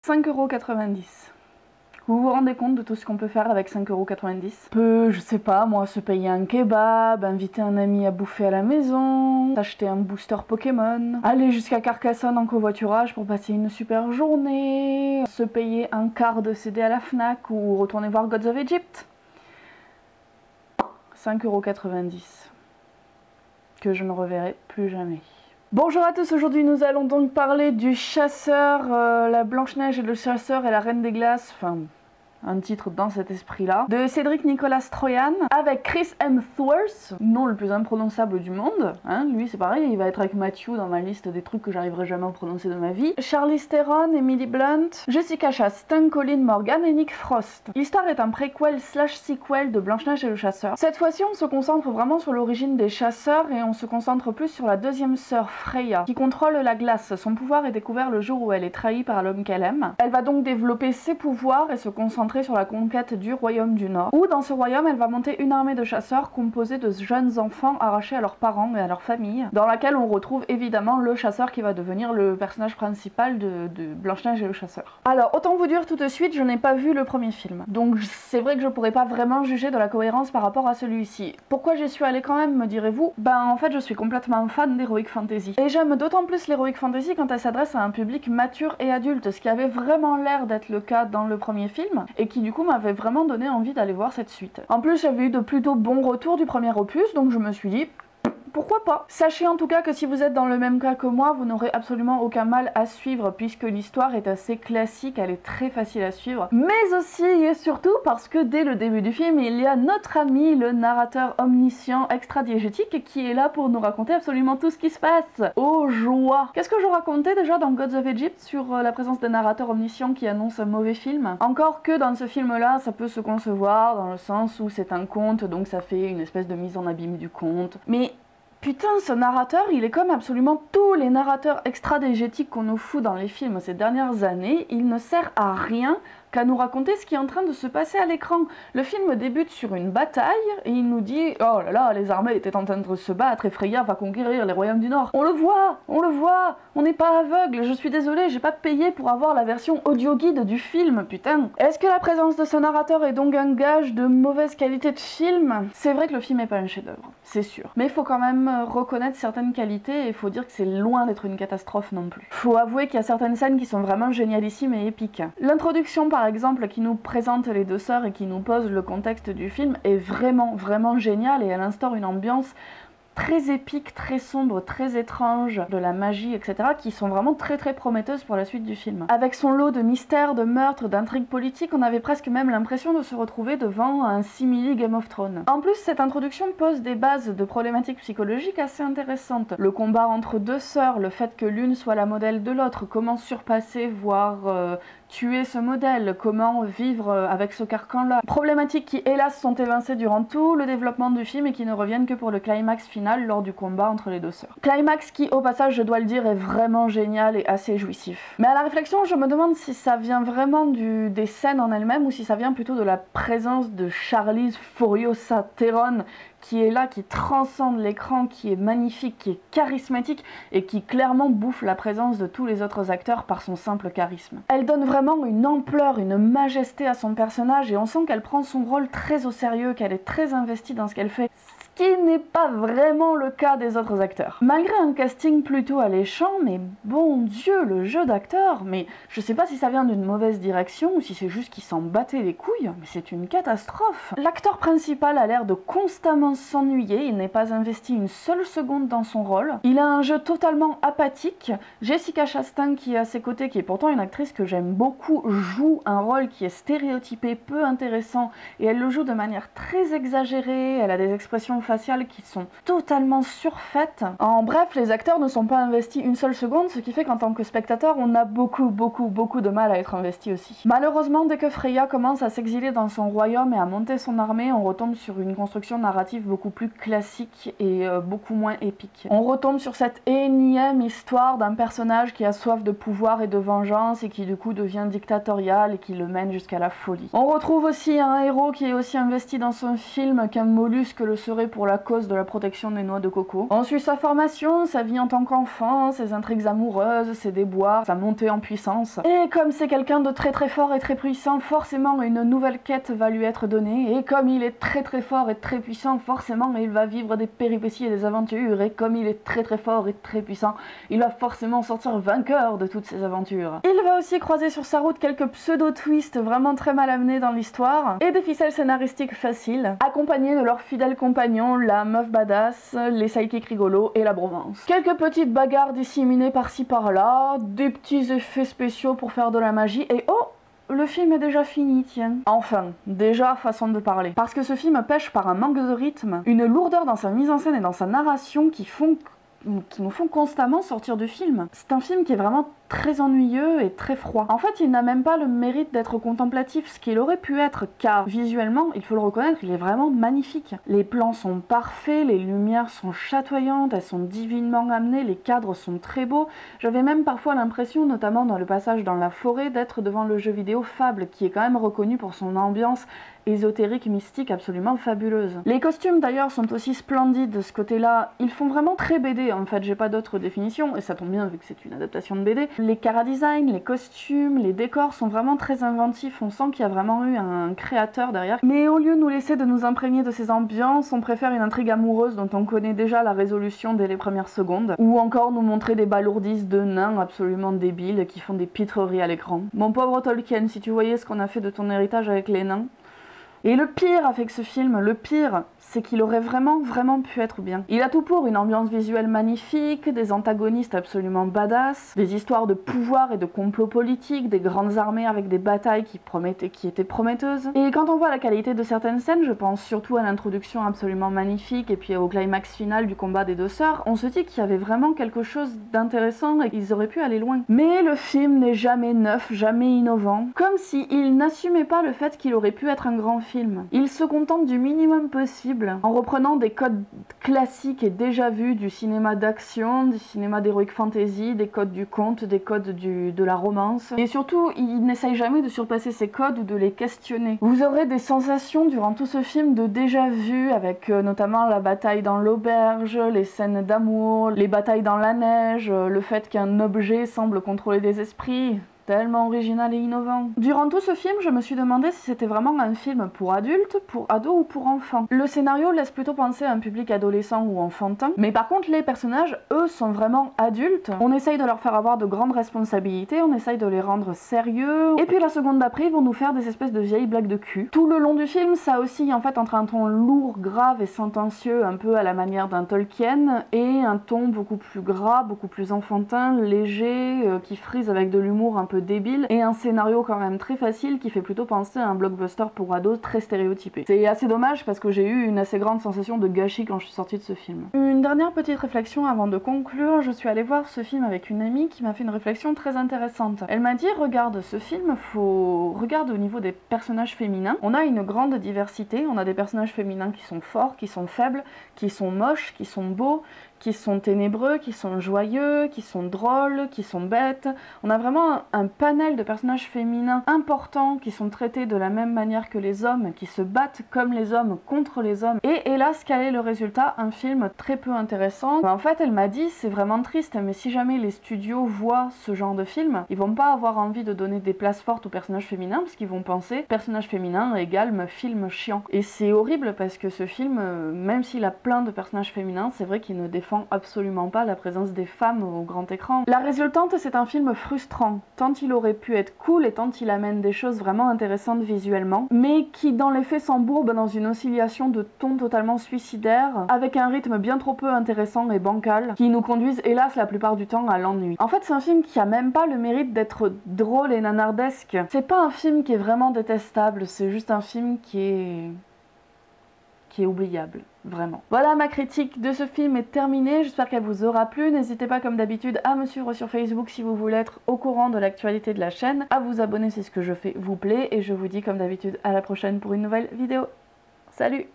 5,90 €. Vous vous rendez compte de tout ce qu'on peut faire avec 5,90 €? Peut, je sais pas moi, se payer un kebab, inviter un ami à bouffer à la maison, acheter un booster Pokémon, aller jusqu'à Carcassonne en covoiturage pour passer une super journée, se payer un quart de CD à la Fnac ou retourner voir Gods of Egypt. 5,90 € que je ne reverrai plus jamais. Bonjour à tous, aujourd'hui nous allons donc parler du chasseur, la Blanche-Neige et le chasseur et la Reine des Glaces, enfin un titre dans cet esprit-là, de Cédric Nicolas Troyan, avec Chris Hemsworth, nom le plus imprononçable du monde, hein, lui c'est pareil, il va être avec Matthew dans ma liste des trucs que j'arriverai jamais à prononcer de ma vie, Charlize Theron, Emily Blunt, Jessica Chastain, Colin Morgan et Nick Frost. L'histoire est un préquel slash sequel de Blanche-Neige et le chasseur. Cette fois-ci on se concentre vraiment sur l'origine des chasseurs et on se concentre plus sur la deuxième sœur Freya, qui contrôle la glace. Son pouvoir est découvert le jour où elle est trahie par l'homme qu'elle aime. Elle va donc développer ses pouvoirs et se concentrer sur la conquête du royaume du Nord, où dans ce royaume elle va monter une armée de chasseurs composée de jeunes enfants arrachés à leurs parents et à leur famille, dans laquelle on retrouve évidemment le chasseur qui va devenir le personnage principal de Blanche-Neige et le chasseur. Alors autant vous dire tout de suite, je n'ai pas vu le premier film, donc c'est vrai que je pourrais pas vraiment juger de la cohérence par rapport à celui-ci. Pourquoi j'y suis allée quand même, me direz-vous? Ben en fait je suis complètement fan d'Heroic Fantasy, et j'aime d'autant plus l'Heroic Fantasy quand elle s'adresse à un public mature et adulte, ce qui avait vraiment l'air d'être le cas dans le premier film, et qui du coup m'avait vraiment donné envie d'aller voir cette suite. En plus j'avais eu de plutôt bons retours du premier opus, donc je me suis dit pourquoi pas. Sachez en tout cas que si vous êtes dans le même cas que moi, vous n'aurez absolument aucun mal à suivre, puisque l'histoire est assez classique, elle est très facile à suivre, mais aussi et surtout parce que dès le début du film, il y a notre ami, le narrateur omniscient extra-diégétique, qui est là pour nous raconter absolument tout ce qui se passe. Oh joie! Qu'est-ce que je racontais déjà dans Gods of Egypt sur la présence d'un narrateur omniscient qui annonce un mauvais film? Encore que dans ce film-là, ça peut se concevoir dans le sens où c'est un conte, donc ça fait une espèce de mise en abîme du conte, mais putain, ce narrateur, il est comme absolument tous les narrateurs extra-diégétiques qu'on nous fout dans les films ces dernières années, il ne sert à rien qu'à nous raconter ce qui est en train de se passer à l'écran. Le film débute sur une bataille et il nous dit « Oh là là, les armées étaient en train de se battre et Freya va conquérir les royaumes du Nord. » On le voit, on n'est pas aveugle, je suis désolée, j'ai pas payé pour avoir la version audio guide du film, putain. Est-ce que la présence de ce narrateur est donc un gage de mauvaise qualité de film? C'est vrai que le film est pas un chef-d'œuvre, c'est sûr. Mais il faut quand même reconnaître certaines qualités et il faut dire que c'est loin d'être une catastrophe non plus. Faut avouer qu'il y a certaines scènes qui sont vraiment génialissimes et épiques. L'introduction par exemple qui nous présente les deux sœurs et qui nous pose le contexte du film est vraiment géniale et elle instaure une ambiance très épique, très sombre, très étrange, de la magie, etc., qui sont vraiment très prometteuses pour la suite du film. Avec son lot de mystères, de meurtres, d'intrigues politiques, on avait presque même l'impression de se retrouver devant un simili Game of Thrones. En plus, cette introduction pose des bases de problématiques psychologiques assez intéressantes. Le combat entre deux sœurs, le fait que l'une soit la modèle de l'autre, comment surpasser, voire tuer ce modèle, comment vivre avec ce carcan-là. Problématiques qui, hélas, sont évincées durant tout le développement du film et qui ne reviennent que pour le climax final lors du combat entre les deux sœurs. Climax qui, au passage, je dois le dire, est vraiment génial et assez jouissif. Mais à la réflexion, je me demande si ça vient vraiment des scènes en elles-mêmes ou si ça vient plutôt de la présence de Charlize Furiosa Theron qui est là, qui transcende l'écran, qui est magnifique, qui est charismatique et qui clairement bouffe la présence de tous les autres acteurs par son simple charisme. Elle donne vraiment une ampleur, une majesté à son personnage et on sent qu'elle prend son rôle très au sérieux, qu'elle est très investie dans ce qu'elle fait. Ce qui n'est pas vraiment le cas des autres acteurs. Malgré un casting plutôt alléchant, mais bon Dieu, le jeu d'acteur, mais je sais pas si ça vient d'une mauvaise direction ou si c'est juste qu'ils s'en battaient les couilles, mais c'est une catastrophe. L'acteur principal a l'air de constamment s'ennuyer, il n'est pas investi une seule seconde dans son rôle. Il a un jeu totalement apathique. Jessica Chastain, qui est à ses côtés, qui est pourtant une actrice que j'aime beaucoup, joue un rôle qui est stéréotypé, peu intéressant, et elle le joue de manière très exagérée, elle a des expressions faciales qui sont totalement surfaites. En bref, les acteurs ne sont pas investis une seule seconde, ce qui fait qu'en tant que spectateur, on a beaucoup de mal à être investi aussi. Malheureusement, dès que Freya commence à s'exiler dans son royaume et à monter son armée, on retombe sur une construction narrative beaucoup plus classique et beaucoup moins épique. On retombe sur cette énième histoire d'un personnage qui a soif de pouvoir et de vengeance et qui du coup devient dictatorial et qui le mène jusqu'à la folie. On retrouve aussi un héros qui est aussi investi dans son film qu'un mollusque le serait pour pour la cause de la protection des noix de coco. On suit sa formation, sa vie en tant qu'enfant, ses intrigues amoureuses, ses déboires, sa montée en puissance. Et comme c'est quelqu'un de très très fort et très puissant, forcément une nouvelle quête va lui être donnée. Et comme il est très très fort et très puissant, forcément il va vivre des péripéties et des aventures. Et comme il est très très fort et très puissant, il va forcément sortir vainqueur de toutes ces aventures. Il va aussi croiser sur sa route quelques pseudo-twists vraiment très mal amenés dans l'histoire, et des ficelles scénaristiques faciles, accompagnés de leurs fidèles compagnons, la meuf badass, les sidekicks rigolos et la bromance. Quelques petites bagarres disséminées par-ci par-là, des petits effets spéciaux pour faire de la magie, et oh, le film est déjà fini, tiens. Enfin, déjà façon de parler. Parce que ce film pêche par un manque de rythme, une lourdeur dans sa mise en scène et dans sa narration qui nous font constamment sortir du film. C'est un film qui est vraiment très ennuyeux et très froid. En fait, il n'a même pas le mérite d'être contemplatif, ce qu'il aurait pu être, car visuellement, il faut le reconnaître, il est vraiment magnifique. Les plans sont parfaits, les lumières sont chatoyantes, elles sont divinement amenées, les cadres sont très beaux. J'avais même parfois l'impression, notamment dans le passage dans la forêt, d'être devant le jeu vidéo Fable, qui est quand même reconnu pour son ambiance ésotérique, mystique, absolument fabuleuse. Les costumes d'ailleurs sont aussi splendides de ce côté-là, ils font vraiment très BD en fait, j'ai pas d'autre définition, et ça tombe bien vu que c'est une adaptation de BD. Les chara-design, les costumes, les décors sont vraiment très inventifs, on sent qu'il y a vraiment eu un créateur derrière. Mais au lieu de nous laisser de nous imprégner de ces ambiances, on préfère une intrigue amoureuse dont on connaît déjà la résolution dès les premières secondes, ou encore nous montrer des balourdises de nains absolument débiles qui font des pitreries à l'écran. Mon pauvre Tolkien, si tu voyais ce qu'on a fait de ton héritage avec les nains. Et le pire avec ce film, le pire, c'est qu'il aurait vraiment pu être bien. Il a tout pour, une ambiance visuelle magnifique, des antagonistes absolument badass, des histoires de pouvoir et de complot politique, des grandes armées avec des batailles qui étaient prometteuses. Et quand on voit la qualité de certaines scènes, je pense surtout à l'introduction absolument magnifique et puis au climax final du combat des deux sœurs, on se dit qu'il y avait vraiment quelque chose d'intéressant et qu'ils auraient pu aller loin. Mais le film n'est jamais neuf, jamais innovant, comme s'il n'assumait pas le fait qu'il aurait pu être un grand film. Il se contente du minimum possible, en reprenant des codes classiques et déjà vus du cinéma d'action, du cinéma d'heroic fantasy, des codes du conte, des codes de la romance. Et surtout, il n'essaye jamais de surpasser ces codes ou de les questionner. Vous aurez des sensations durant tout ce film de déjà vu, avec notamment la bataille dans l'auberge, les scènes d'amour, les batailles dans la neige, le fait qu'un objet semble contrôler des esprits. Tellement original et innovant. Durant tout ce film, je me suis demandé si c'était vraiment un film pour adultes, pour ados ou pour enfants. Le scénario laisse plutôt penser à un public adolescent ou enfantin, mais par contre les personnages, eux, sont vraiment adultes. On essaye de leur faire avoir de grandes responsabilités, on essaye de les rendre sérieux, et puis la seconde d'après, ils vont nous faire des espèces de vieilles blagues de cul. Tout le long du film, ça oscille en fait entre un ton lourd, grave et sentencieux, un peu à la manière d'un Tolkien, et un ton beaucoup plus gras, beaucoup plus enfantin, léger, qui frise avec de l'humour un peu débile, et un scénario quand même très facile qui fait plutôt penser à un blockbuster pour ados très stéréotypé. C'est assez dommage parce que j'ai eu une assez grande sensation de gâchis quand je suis sortie de ce film. Une dernière petite réflexion avant de conclure, je suis allée voir ce film avec une amie qui m'a fait une réflexion très intéressante. Elle m'a dit, regarde ce film, regarde au niveau des personnages féminins, on a une grande diversité, on a des personnages féminins qui sont forts, qui sont faibles, qui sont moches, qui sont beaux, qui sont ténébreux, qui sont joyeux, qui sont drôles, qui sont bêtes. On a vraiment un panel de personnages féminins importants qui sont traités de la même manière que les hommes, qui se battent comme les hommes contre les hommes. Et hélas, quel est le résultat? Un film très peu intéressant. En fait, elle m'a dit, c'est vraiment triste, mais si jamais les studios voient ce genre de film, ils vont pas avoir envie de donner des places fortes aux personnages féminins, parce qu'ils vont penser personnage féminin égale film chiant. Et c'est horrible parce que ce film, même s'il a plein de personnages féminins, c'est vrai qu'il ne défend absolument pas la présence des femmes au grand écran. La résultante, c'est un film frustrant, tant il aurait pu être cool et tant il amène des choses vraiment intéressantes visuellement, mais qui dans les faits s'embourbe dans une oscillation de ton totalement suicidaire, avec un rythme bien trop peu intéressant et bancal, qui nous conduisent hélas la plupart du temps à l'ennui. En fait, c'est un film qui a même pas le mérite d'être drôle et nanardesque. C'est pas un film qui est vraiment détestable, c'est juste un film qui est oubliable, vraiment. Voilà, ma critique de ce film est terminée, j'espère qu'elle vous aura plu. N'hésitez pas comme d'habitude à me suivre sur Facebook si vous voulez être au courant de l'actualité de la chaîne, à vous abonner si ce que je fais vous plaît, et je vous dis comme d'habitude à la prochaine pour une nouvelle vidéo. Salut!